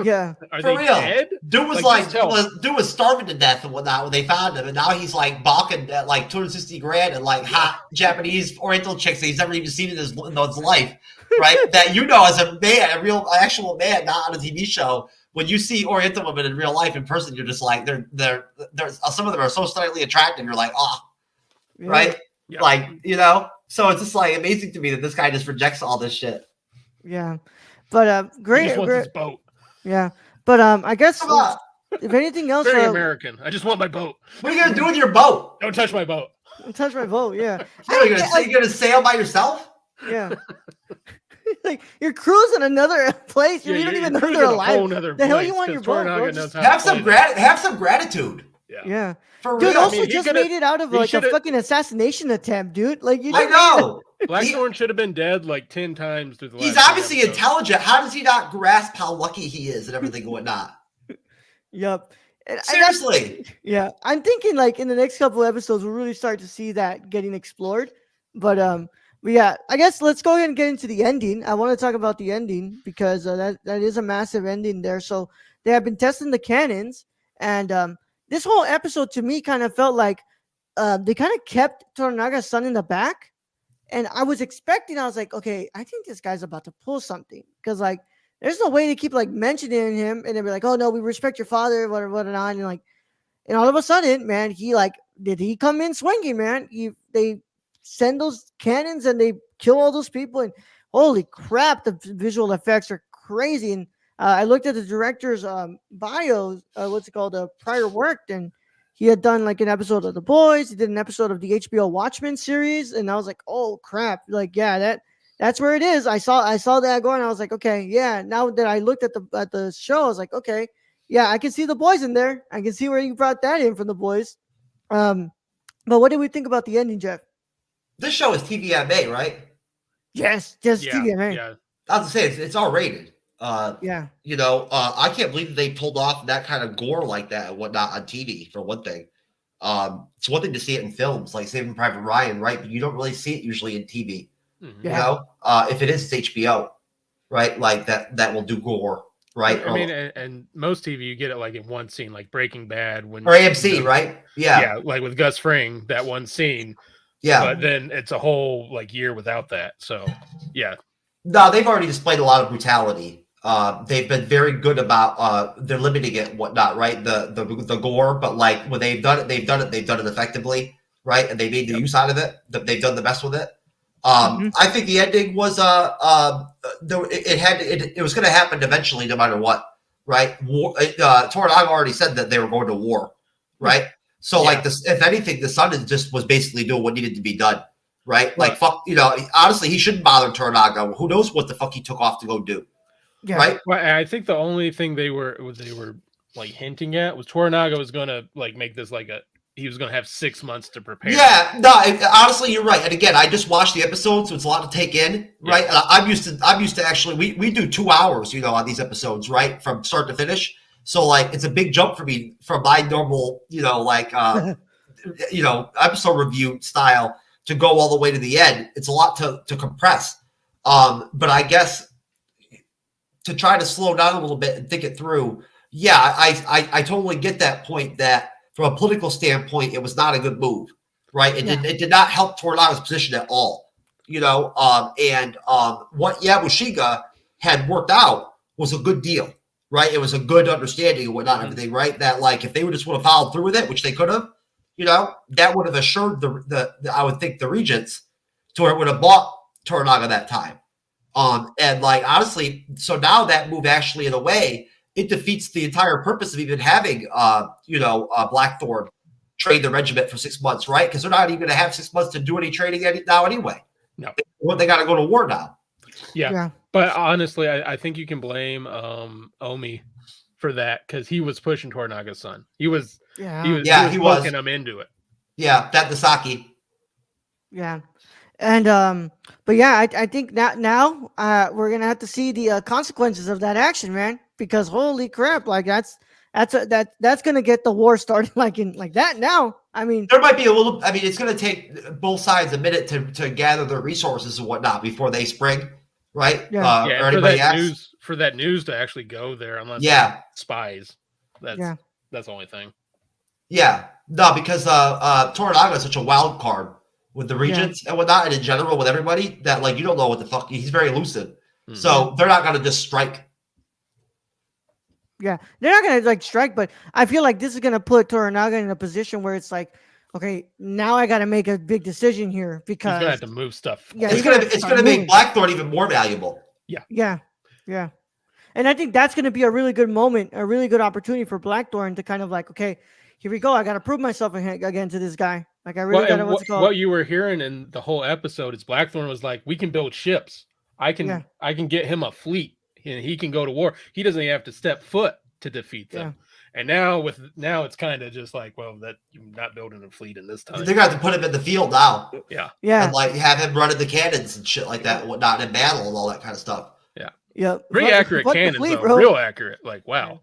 yeah. Are For they real. dead? Dude was dude was starving to death and whatnot when they found him, and now he's like balking at like $260,000 and like hot Japanese Oriental chicks that he's never even seen in his life, right? That as a man, a real actual man, not on a TV show. When you see Oriental women in real life in person, you're just like they're some of them are so stunningly attractive. You're like, Yeah. right, Yeah. like So it's just like amazing to me that this guy just rejects all this shit. Yeah. But He great. just wants his boat. Yeah. But I guess Come on. if anything else, Very American. I just want my boat. What are you gonna do with your boat? Don't touch my boat. touch my vote. Yeah. You're gonna sail by yourself? Yeah. Like, you're cruising another place. You don't even know they're alive. The hell you want your boat, bro? Have some gratitude. Yeah. For Dude, real. also just made it out of like a fucking assassination attempt, dude. Like, you I know. Blackthorn should have been dead like 10 times through the last He's three obviously episodes. intelligent. How does he not grasp how lucky he is and everything and whatnot? Yep. And Seriously. yeah. I'm thinking like in the next couple episodes we'll really start to see that getting explored. But yeah, I guess let's go ahead and get into the ending. I want to talk about the ending because that is a massive ending there. So they have been testing the cannons, and this whole episode to me kind of felt like they kind of kept Toranaga's son in the back. And I was like, okay, I think this guy's about to pull something. Because, like, there's no way to keep, like, mentioning him and then be like, oh, no, we respect your father, whatnot. And all of a sudden, man, did he come in swinging, man? They send those cannons and they kill all those people. And holy crap, the visual effects are crazy. And I looked at the director's bio, prior work, and he had done like an episode of The Boys. He did an episode of the HBO Watchmen series, and I was like, "Oh crap!" Like, yeah, that's where it is. I saw that going. I was like, "Okay, yeah." Now that I looked at the show, I was like, "Okay, yeah, I can see The Boys in there. I can see where you brought that in from The Boys." But what did we think about the ending, Jeff? This show is TVMA, right? Yes, just Yeah, TVMA. yeah. I was gonna say it's R rated. Yeah. I can't believe that they pulled off that kind of gore like that and whatnot on TV, for one thing. It's one thing to see it in films like Saving Private Ryan, right? But you don't really see it usually in TV. Mhm. Yeah. If it is, it's HBO, right? Like that will do gore, right? I mean, and most TV you get it like in one scene, like Breaking Bad, when or AMC, right? Yeah, like with Gus Fring, that one scene. Yeah. But then it's a whole like year without that. So yeah. No, they've already displayed a lot of brutality. They've been very good about they're limiting it and whatnot, right? The gore, but like when they've done it effectively, right? And they made the use out of it. They've done the best with it. I think the ending was it was going to happen eventually, no matter what, right? Toranaga already said that they were going to war, right? So like this, if anything, the son was basically doing what needed to be done, right? Like fuck, honestly, he shouldn't bother Toranaga. Who knows what the fuck he took off to go do, right? Well, I think the only thing they were like hinting at was Toranaga was gonna like make this like he was gonna have 6 months to prepare. Yeah, no, honestly, you're right. And again, I just watched the episode, so it's a lot to take in, right? And I'm used to actually we do 2 hours, on these episodes, right, from start to finish. So like, it's a big jump for me from my normal, episode review style to go all the way to the end. It's a lot to compress. But I guess to try to slow down a little bit and think it through. Yeah, I totally get that point that from a political standpoint, it was not a good move, right? It did not help Toranaga's position at all, and what Yabushiga had worked out was a good deal, right? It was a good understanding and whatnot, everything, right? That like, if they would just would have followed through with it, which they could have, that would have assured the I would think the regents to where it would have bought Toranaga that time. And like, honestly, so now that move actually, in a way, it defeats the entire purpose of even having, Blackthorn train the regiment for 6 months, right? Because they're not even going to have 6 months to do any training now anyway. No, they got to go to war now. Yeah. But honestly, I think you can blame Omi for that because he was pushing Toranaga's son. He was hooking him into it. Yeah, that Dasaki. Yeah. And but yeah, I think now we're gonna have to see the consequences of that action, man. Because holy crap, like that's gonna get the war started like that now. I mean, there might be a little. I mean, it's gonna take both sides a minute to gather their resources and whatnot before they spring, right? Yeah. Or anybody else. For that news to actually go there, unless spies. That's the only thing. Yeah, no, because Toranaga is such a wild card with the regents and whatnot, and in general with everybody, that like you don't know what the fuck. He's very elusive, so they're not gonna just strike. Yeah, they're not gonna like strike, but I feel like this is gonna put Toranaga in a position where it's like, okay, now I got to make a big decision here because he's gonna have to move stuff. Yeah, it's gonna make Blackthorn even more valuable. Yeah. And I think that's gonna be a really good moment, a really good opportunity for Blackthorn to kind of like, okay, here we go. I got to prove myself again to this guy. Like I really got to. What you were hearing in the whole episode is Blackthorn was like, we can build ships. I can get him a fleet. And he can go to war. He doesn't even have to step foot to defeat them. And now it's kind of just like, well, that you're not building a fleet in this time. They're gonna have to put him in the field now. Yeah. And like have him running the cannons and shit like that, and whatnot, in battle and all that kind of stuff. Yeah. Pretty accurate cannons, though. Real accurate. Like, wow.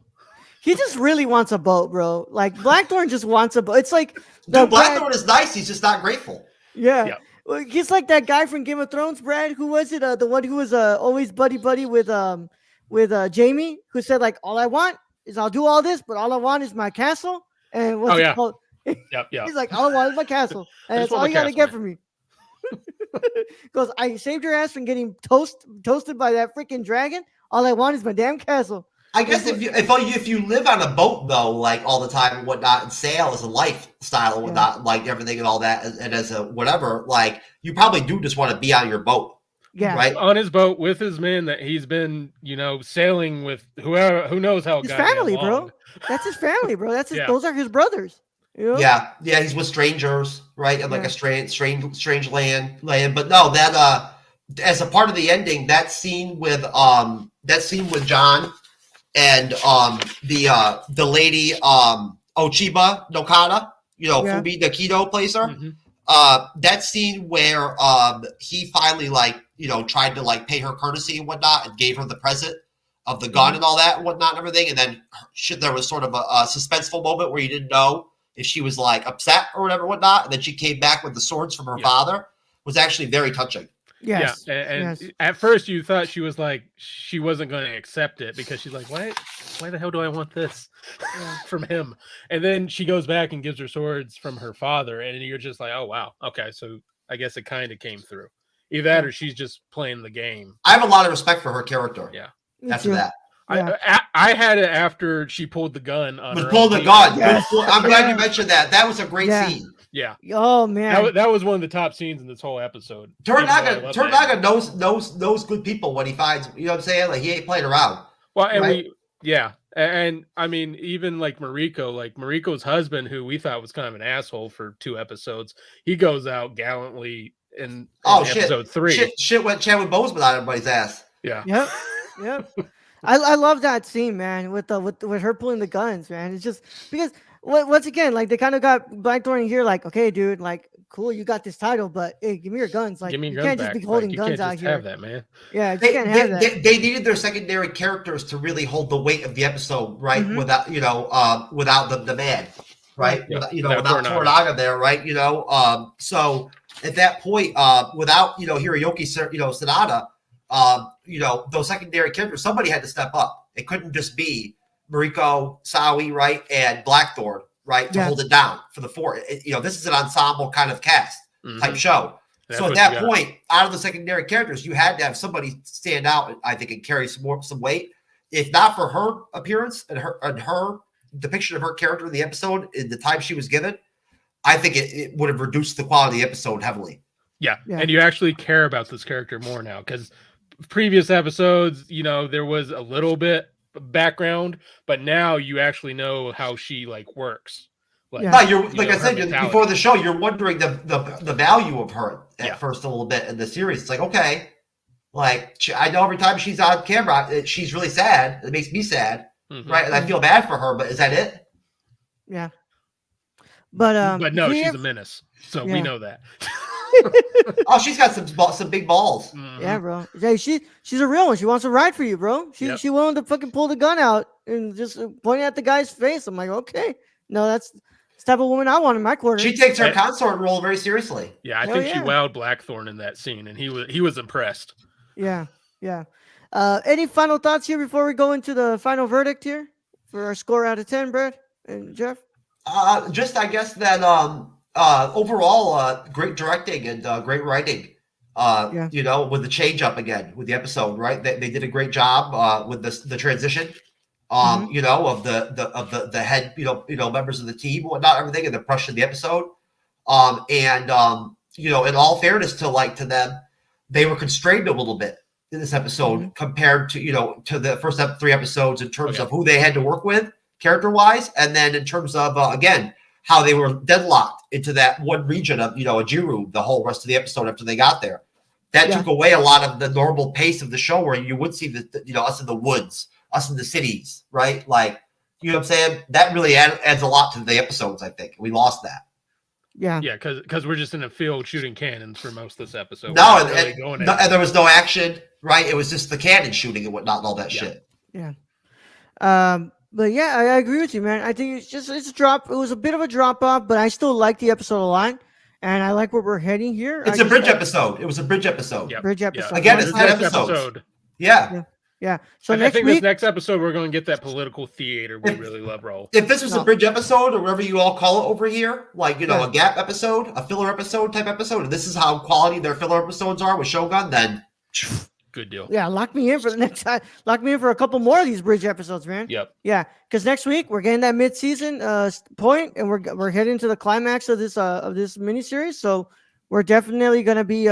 He just really wants a boat, bro. Like Blackthorn just wants a boat. It's like Blackthorn is nice. He's just not grateful. Yeah. Well, he's like that guy from Game of Thrones, Brad. Who was it? The one who was always buddy with Jamie, who said like, all I want is I'll do all this, but all I want is my castle. And what's it called? Yep. He's like, all I want is my castle, and that's all you gotta get from me. Because I saved your ass from getting toasted by that freaking dragon. All I want is my damn castle. I guess if you live on a boat though, like all the time and whatnot, and sail as a lifestyle and whatnot, like everything and all that, and as a whatever, like you probably do just want to be on your boat. Yeah, right on his boat with his men that he's been, sailing with who knows how his family, bro. That's his family, bro. That's those are his brothers. Yeah, he's with strangers, right? And like a strange land. But no, that as a part of the ending, that scene with John and the lady Ochiba Nokata, Fubi Nakido plays her. That scene where he finally tried to pay her courtesy and whatnot and gave her the present of the gun and all that and whatnot and everything, and then there was sort of a suspenseful moment where you didn't know if she was upset or whatever whatnot, and then she came back with the swords from her father, was actually very touching. Yes. Yeah, and at first you thought she was she wasn't going to accept it because she's like, why the hell do I want this from him? And then she goes back and gives her swords from her father, and you're just like, oh wow, okay, so I guess it kind of came through. Either that or she's just playing the game. I have a lot of respect for her character. Yeah. After that. I had it after she pulled the gun on her. Pulled the gun. Yes. I'm glad you mentioned that. That was a great scene. Yeah. Oh man. That was one of the top scenes in this whole episode. Toranaga knows good people when he finds, you know what I'm saying? Like he ain't playing around. Well, and And I mean, even like Mariko's husband, who we thought was kind of an asshole for 2 episodes, he goes out gallantly in episode 3. Shit went Chadwick Boseman on everybody's ass. Yeah. Yep. Yep. I love that scene, man, with her pulling the guns, man. It's just because once again, like they kind of got Blackthorn here, like, okay, dude, like, cool, you got this title, but hey, give me your guns. Like, Give me you your can't guns just back. be holding Like, you guns can't out just here. have that, man. Yeah, you can't have that. They needed their secondary characters to really hold the weight of the episode, right? Mhm. Without without the man, right? Yep. Without Toranaga. there, right? So at that point, without Hiroyuki, Sanada, those secondary characters, somebody had to step up. It couldn't just be Mariko, Sawi, right, and Blackthorn, right, to hold it down for the 4. This is an ensemble kind of cast type show. That's so at that point, out of the secondary characters, you had to have somebody stand out, I think, and carry some weight. If not for her appearance and her depiction of her character in the episode, in the time she was given, I think it would have reduced the quality of the episode heavily. Yeah. And you actually care about this character more now, because previous episodes, there was a little bit of background, but now you actually know how she works. I said before the show, you're wondering the value of her at first a little bit in the series. It's like, okay, I know every time she's on camera, she's really sad. It makes me sad, right? And I feel bad for her, but is that it? Yeah. But no, she's a menace, so we know that. Oh, she's got some big balls. Yeah, bro. Hey, she's a real one. She wants to ride for you, bro. She willing to fucking pull the gun out and just point at the guy's face. I'm like, okay, no, that's the type of woman I want in my corner. She takes her consort role very seriously. Yeah, I think she wowed Blackthorn in that scene, and he was impressed. Yeah. Any final thoughts here before we go into the final verdict here for our score out of 10, Brad and Jeff? Just I guess that overall, great directing and great writing. With the change up again with the episode, right? They did a great job with the transition. Of the head, members of the team, whatnot, everything, and the pressure of the episode. In all fairness to them, they were constrained a little bit in this episode compared to to the first 3 episodes in terms of who they had to work with character wise, and then in terms of again how they were deadlocked into that one region of Ajiru the whole rest of the episode after they got there. That took away a lot of the normal pace of the show, where you would see us in the woods, us in the cities, right? Like, you know what I'm saying? That really adds a lot to the episodes, I think. We lost that. Yeah, because we're just in a field shooting cannons for most of this episode. No, and there was no action, right? It was just the cannon shooting and whatnot and all that shit. Yeah. But yeah, I agree with you, man. I think it's a drop. It was a bit of a drop off, but I still like the episode a lot, and I like where we're heading here. It's a bridge episode. It was a bridge episode. Yep. Bridge episode. Again, it's 10 episodes. Yeah. So I next think week, this next episode we're going to get that political theater we really love. Roll. If this was a bridge episode, or whatever you all call it over here, a gap episode, a filler episode type episode, and this is how quality their filler episodes are with Shōgun, then good deal. Yeah, lock me in for the next time. Lock me in for a couple more of these bridge episodes, man. Yep. Yeah, because next week we're getting that mid-season point, and we're heading to the climax of this miniseries. So we're definitely gonna be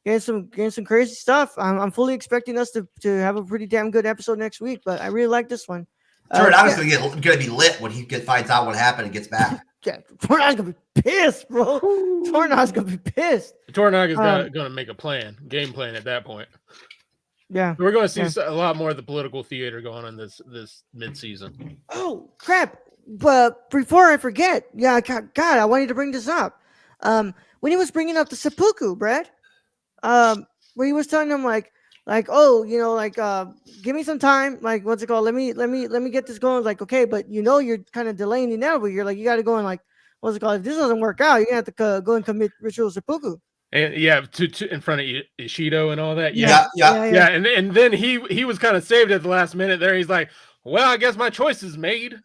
getting some crazy stuff. I'm fully expecting us to have a pretty damn good episode next week. But I really like this one. Toranado's gonna be lit when he finds out what happened and gets back. Yeah, Tornado's gonna be pissed, bro. Tornado's gonna be pissed. Tornado's gonna make a game plan at that point. Yeah, we're going to see a lot more of the political theater going on this mid-season. Oh crap! But before I forget, God, I wanted to bring this up. When he was bringing up the seppuku, Brad, where he was telling them give me some time. Like, what's it called? Let me get this going. Like, okay, but you're kind of delaying the inevitable. You're like, you got to go and what's it called? If this doesn't work out, you're gonna have to go and commit ritual seppuku. And to in front of Ishido and all that. Yeah. And then he was kind of saved at the last minute there. He's like, well, I guess my choice is made.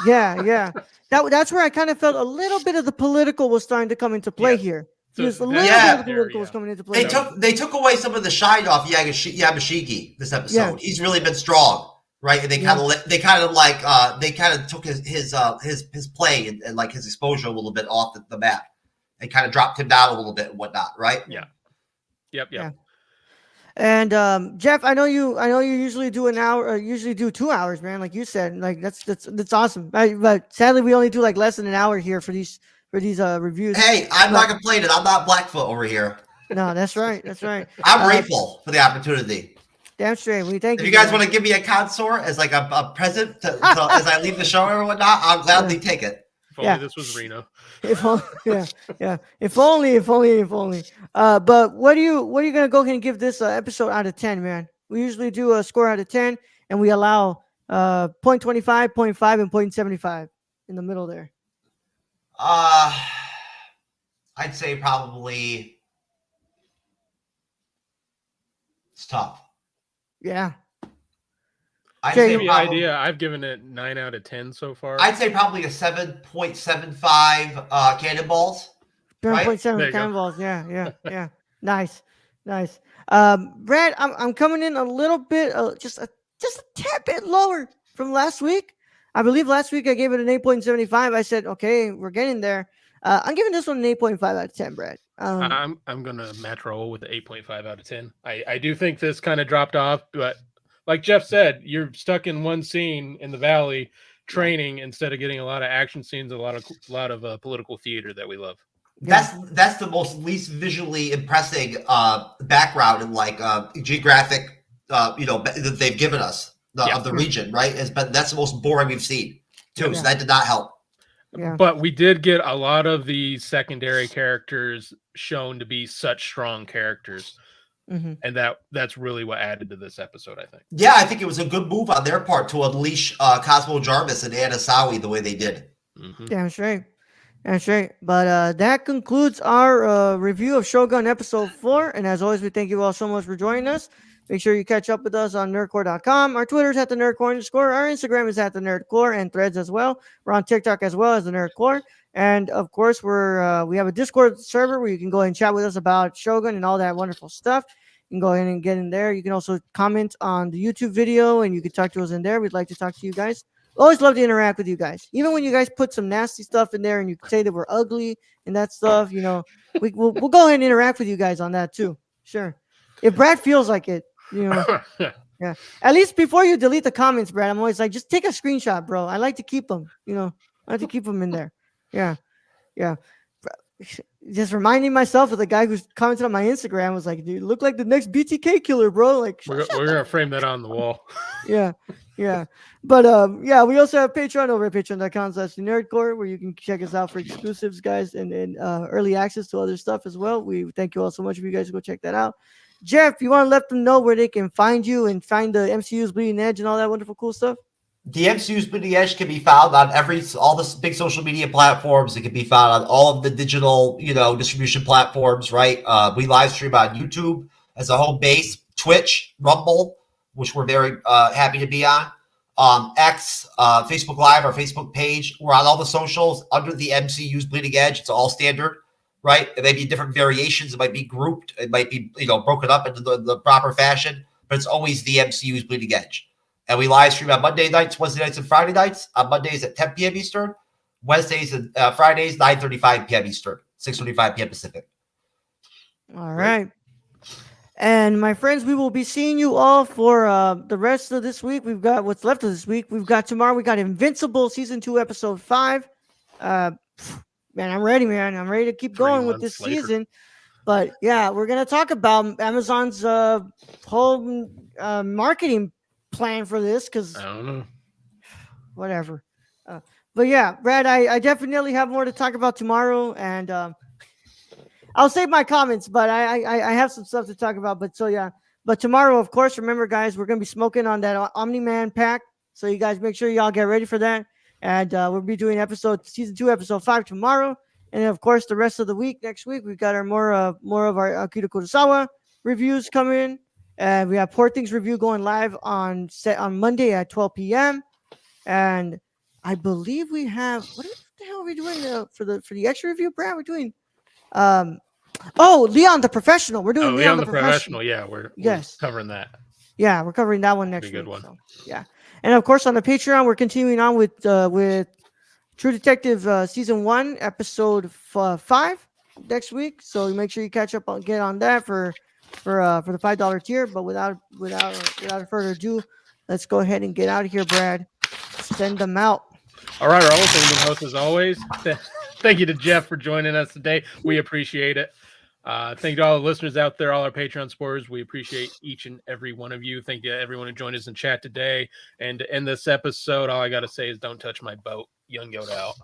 Yeah. That's where I kind of felt a little bit of the political was starting to come into play here. So a little bit of the political was coming into play. They took away some of the shine off Yamashiki this episode. Yeah. He's really been strong, right? And they kind of took his play and like his exposure a little bit off the map. And kind of dropped him down a little bit and whatnot, right? Yeah. Yep. Yeah. And Jeff, I know you usually do an hour, usually do 2 hours, man. Like you said, like that's awesome. But sadly, we only do like less than an hour here for these reviews. Hey, I'm But not complaining. I'm not Blackfoot over here. no, that's right, that's right. I'm grateful for the opportunity. Damn straight. We thank If you. you guys want to give me a consort as like a present as I leave the show or whatnot, I'll gladly take it. If only this was Reno. If only, yeah. If only. But what are you gonna go ahead and give this episode out of 10, man? We usually do a score out of 10, and we allow 0.25, 0.5, and 0.75 in the middle there. I'd say probably it's tough. Yeah. I'd Okay, say Give you an idea. I've given it 9 out of 10 so far. I'd say probably a 7.75 cannonballs. Right? 7.7 There you go. cannonballs. Yeah. Nice. Brad, I'm coming in a little bit, just a tad bit lower from last week. I believe last week I gave it an 8.75. I said, okay, we're getting there. I'm giving this one an 8.5 out of 10, Brad. I'm gonna match roll with the 8.5 out of 10. I do think this kind of dropped off, but like Jeff said, you're stuck in one scene in the valley training instead of getting a lot of action scenes, a lot of political theater that we love. That's the most least visually impressive background and like geographic that they've given us of the region, right? That's the most boring we've seen too. So that did not help. Yeah. But we did get a lot of the secondary characters shown to be such strong characters. Mm-hmm. And that's really what added to this episode, I think. Yeah, I think it was a good move on their part to unleash Cosmo Jarvis and Anasawi the way they did. Mm-hmm. Damn straight. But that concludes our review of Shōgun episode 4. And as always, we thank you all so much for joining us. Make sure you catch up with us on nerdcore.com. Our Twitter's at the nerdcore_. Our Instagram is at the nerdcore and threads as well. We're on TikTok as well as the nerdcore. And of course, we have a Discord server where you can go and chat with us about Shōgun and all that wonderful stuff. You can go ahead and get in there. You can also comment on the YouTube video and you can talk to us in there. We'd like to talk to you guys. Always love to interact with you guys. Even when you guys put some nasty stuff in there and you say that we're ugly and that stuff, we'll go ahead and interact with you guys on that too. Sure. If Brad feels like it, yeah. At least before you delete the comments, Brad, I'm always like, just take a screenshot, bro. I like to keep them, I like to keep them in there. Yeah. Just reminding myself of the guy who's commented on my Instagram was like, dude, you look like the next BTK killer, bro. Like, we're gonna frame that on the wall. Yeah. But we also have Patreon over at patreon.com/nerdcore where you can check us out for exclusives, guys, and early access to other stuff as well. We thank you all so much if you guys go check that out. Jeff, you want to let them know where they can find you and find the MCU's Bleeding Edge and all that wonderful cool stuff? The MCU's Bleeding Edge can be found on all the big social media platforms. It can be found on all of the digital, distribution platforms, right? We live stream on YouTube as a home base, Twitch, Rumble, which we're very happy to be on. X, Facebook Live, our Facebook page. We're on all the socials under the MCU's Bleeding Edge. It's all standard, right? It may be different variations. It might be grouped. It might be, broken up into the proper fashion, but it's always the MCU's Bleeding Edge. And we live stream on Monday nights, Wednesday nights, and Friday nights. On Mondays at 10 p.m. Eastern. Wednesdays and Fridays, 9:35 p.m. Eastern, 6:25 p.m. Pacific. All right. And my friends, we will be seeing you all for the rest of this week. We've got what's left of this week. We've got tomorrow. We got Invincible season 2, episode 5. Man, I'm ready, man. I'm ready to keep going with this season. But yeah, we're gonna talk about Amazon's whole marketing plan for this because I don't know. Whatever. But yeah, Brad, I definitely have more to talk about tomorrow, and I'll save my comments, but I have some stuff to talk about. But tomorrow, of course, remember, guys, we're gonna be smoking on that Omni-Man pack. So you guys make sure y'all get ready for that. And we'll be doing season 2, episode 5 tomorrow. And of course, the rest of the week, next week, we've got our more of our Akira Kurosawa reviews coming. And we have Poor Things review going live on Monday at 12 p.m. And I believe we have what the hell are we doing for the extra review, Brad? We're doing Leon the Professional. We're doing Leon the Professional. Yeah, we're covering that. Yeah, we're covering that one next week. Good one. So, yeah. And of course on the Patreon, we're continuing on with True Detective season 1, episode 5 next week. So make sure you get on that for for the $5 tier. But without further ado, let's go ahead and get out of here, Brad. Send them out. All right, our ultimate host as always. Thank you to Jeff for joining us today. We appreciate it. Thank you to all the listeners out there, all our Patreon supporters. We appreciate each and every one of you. Thank you to everyone who joined us in chat today. And to end this episode, all I got to say is don't touch my boat. Young Yoda out.